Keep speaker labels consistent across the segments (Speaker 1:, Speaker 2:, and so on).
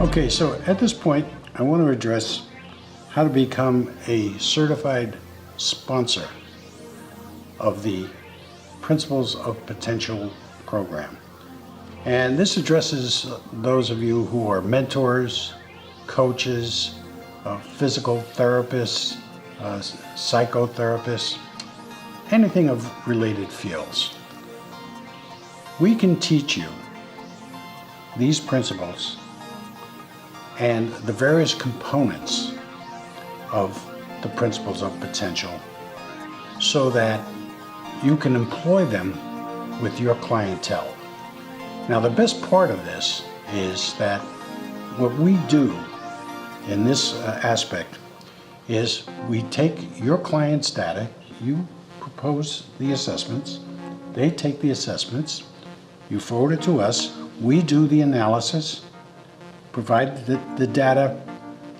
Speaker 1: Okay, so at this point, I want to address how to become a certified sponsor of the Principles of Potential program. And this addresses those of you who are mentors, coaches, physical therapists, psychotherapists, anything of related fields. We can teach you these principles and the various components of the principles of potential so that you can employ them with your clientele. Now, the best part of this is that what we do in this aspect is we take your client's data, you propose the assessments, they take the assessments, you forward it to us, we do the analysis, provide the data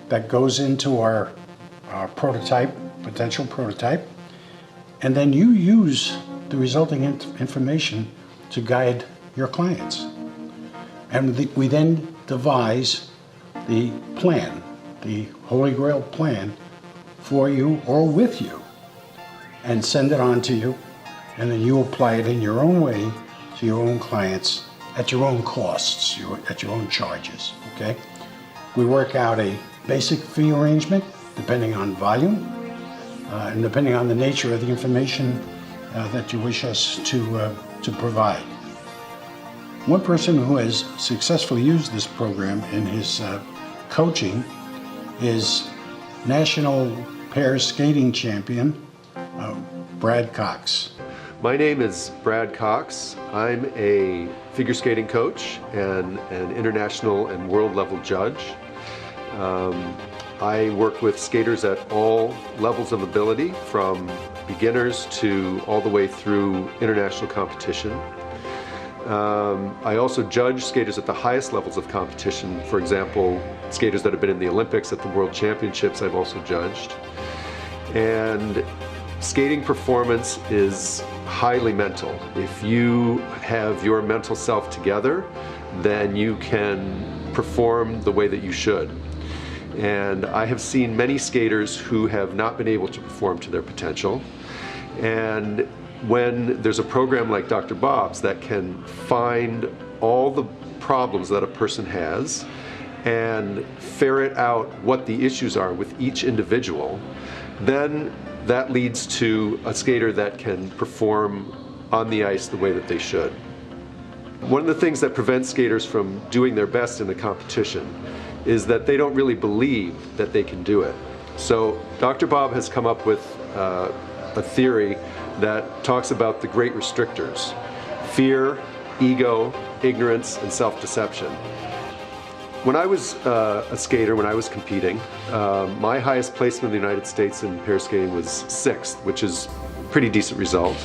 Speaker 1: that goes into our prototype, potential prototype, and then you use the resulting information to guide your clients. And we then devise the plan, the Holy Grail plan for you or with you, and send it on to you, and then you apply it in your own way to your own clients at your own costs, at your own charges, okay? We work out a basic fee arrangement depending on volume and depending on the nature of the information that you wish us to provide. One person who has successfully used this program in his coaching is National Pair Skating Champion, Brad Cox.
Speaker 2: My name is Brad Cox. I'm a figure skating coach and an international and world level judge. I work with skaters at all levels of ability, from beginners to all the way through international competition. I also judge skaters at the highest levels of competition. For example, skaters that have been in the Olympics, at the World Championships, I've also judged. And skating performance is highly mental. If you have your mental self together, then you can perform the way that you should. And I have seen many skaters who have not been able to perform to their potential. And when there's a program like Dr. Bob's that can find all the problems that a person has and ferret out what the issues are with each individual, then that leads to a skater that can perform on the ice the way that they should. One of the things that prevents skaters from doing their best in a competition is that they don't really believe that they can do it. So Dr. Bob has come up with a theory that talks about the great restrictors: fear, ego, ignorance, and self-deception. When I was a skater, when I was competing, my highest placement in the United States in pair skating was 6th, which is a pretty decent result.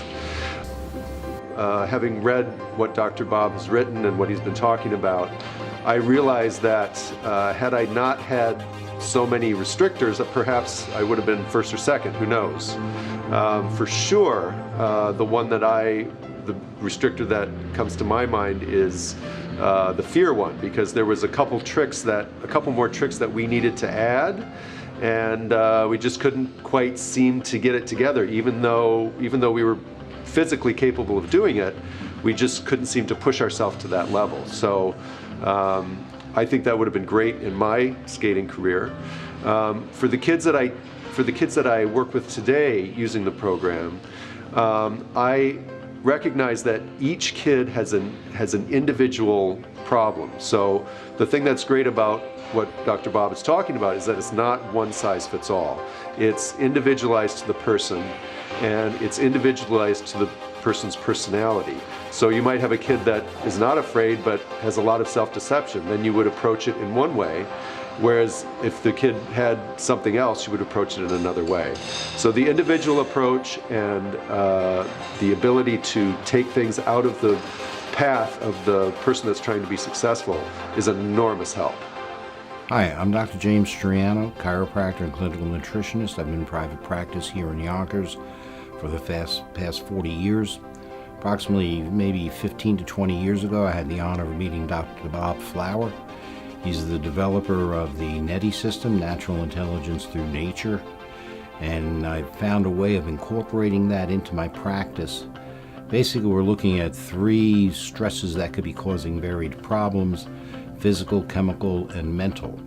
Speaker 2: Having read what Dr. Bob has written and what he's been talking about, I realized that had I not had so many restrictors, that perhaps I would have been 1st or 2nd, who knows. For sure, the restrictor that comes to my mind is the fear one, because there was a couple more tricks that we needed to add, and we just couldn't quite seem to get it together. Even though we were physically capable of doing it, we just couldn't seem to push ourselves to that level. So I think that would have been great in my skating career. For the kids that I work with today using the program, I recognize that each kid has an individual problem. So the thing that's great about what Dr. Bob is talking about is that it's not one size fits all. It's individualized to the person, and it's individualized to the person's personality. So you might have a kid that is not afraid but has a lot of self-deception. Then you would approach it in one way, whereas if the kid had something else, you would approach it in another way. So the individual approach and the ability to take things out of the path of the person that's trying to be successful is an enormous help.
Speaker 3: Hi, I'm Dr. James Striano, chiropractor and clinical nutritionist. I've been in private practice here in Yonkers for the past 40 years. Approximately maybe 15 to 20 years ago, I had the honor of meeting Dr. Bob Flower. He's the developer of the NETI system, Natural Intelligence Through Nature, and I found a way of incorporating that into my practice. Basically, we're looking at 3 stresses that could be causing varied problems: physical, chemical, and mental.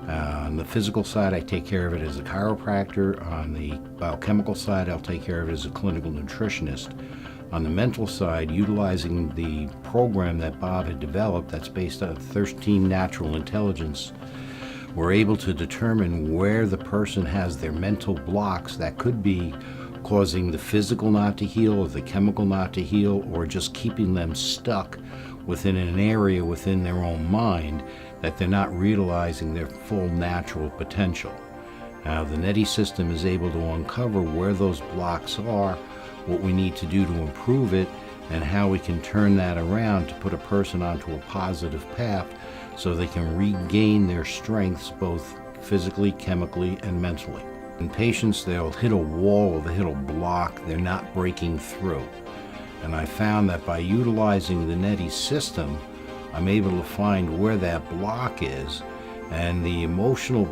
Speaker 3: On the physical side, I take care of it as a chiropractor. On the biochemical side, I'll take care of it as a clinical nutritionist. On the mental side, utilizing the program that Bob had developed that's based on 13 natural intelligence, we're able to determine where the person has their mental blocks that could be causing the physical not to heal or the chemical not to heal, or just keeping them stuck within an area within their own mind that they're not realizing their full natural potential. Now, the NETI system is able to uncover where those blocks are, what we need to do to improve it, and how we can turn that around to put a person onto a positive path so they can regain their strengths both physically, chemically, and mentally. In patients, they'll hit a wall or they'll hit a block, they're not breaking through. And I found that by utilizing the NETI system, I'm able to find where that block is, and the emotional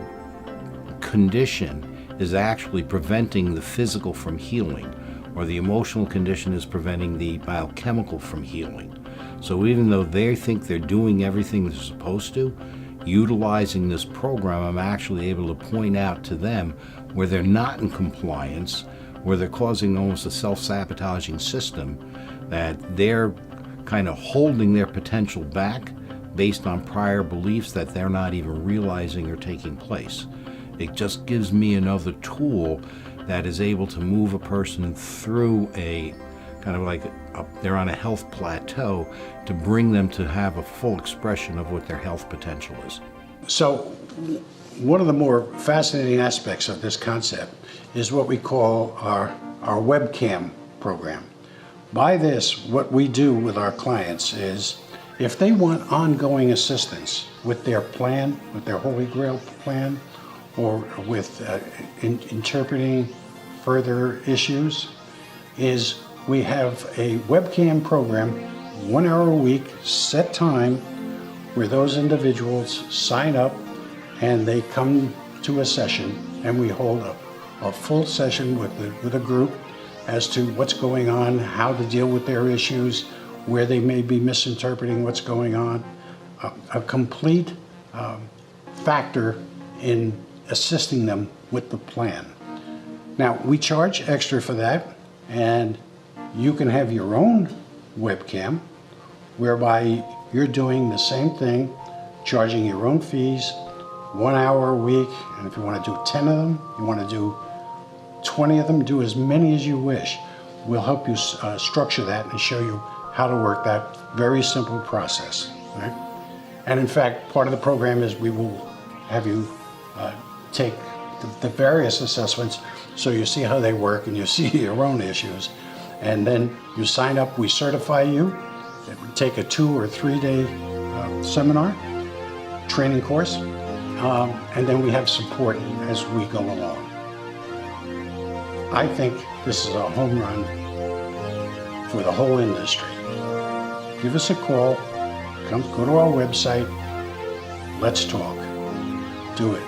Speaker 3: condition is actually preventing the physical from healing, or the emotional condition is preventing the biochemical from healing. So even though they think they're doing everything they're supposed to, utilizing this program, I'm actually able to point out to them where they're not in compliance, where they're causing almost a self-sabotaging system, that they're kind of holding their potential back based on prior beliefs that they're not even realizing are taking place. It just gives me another tool that is able to move a person through a kind of like they're on a health plateau, to bring them to have a full expression of what their health potential is.
Speaker 1: So one of the more fascinating aspects of this concept is what we call our webcam program. By this, what we do with our clients is, if they want ongoing assistance with their plan, with their Holy Grail plan, or with interpreting further issues, is we have a webcam program, 1 hour a week, set time, where those individuals sign up and they come to a session, and we hold a full session with a group as to what's going on, how to deal with their issues, where they may be misinterpreting what's going on, a complete factor in assisting them with the plan. Now, we charge extra for that, and you can have your own webcam, whereby you're doing the same thing, charging your own fees, 1 hour a week, and if you want to do 10 of them, you want to do 20 of them, do as many as you wish. We'll help you structure that and show you how to work that very simple process. Right? And in fact, part of the program is we will have you take the various assessments so you see how they work and you see your own issues. And then you sign up, we certify you. It would take a 2 or 3 day seminar, training course, and then we have support as we go along. I think this is a home run for the whole industry. Give us a call, go to our website, let's talk, do it.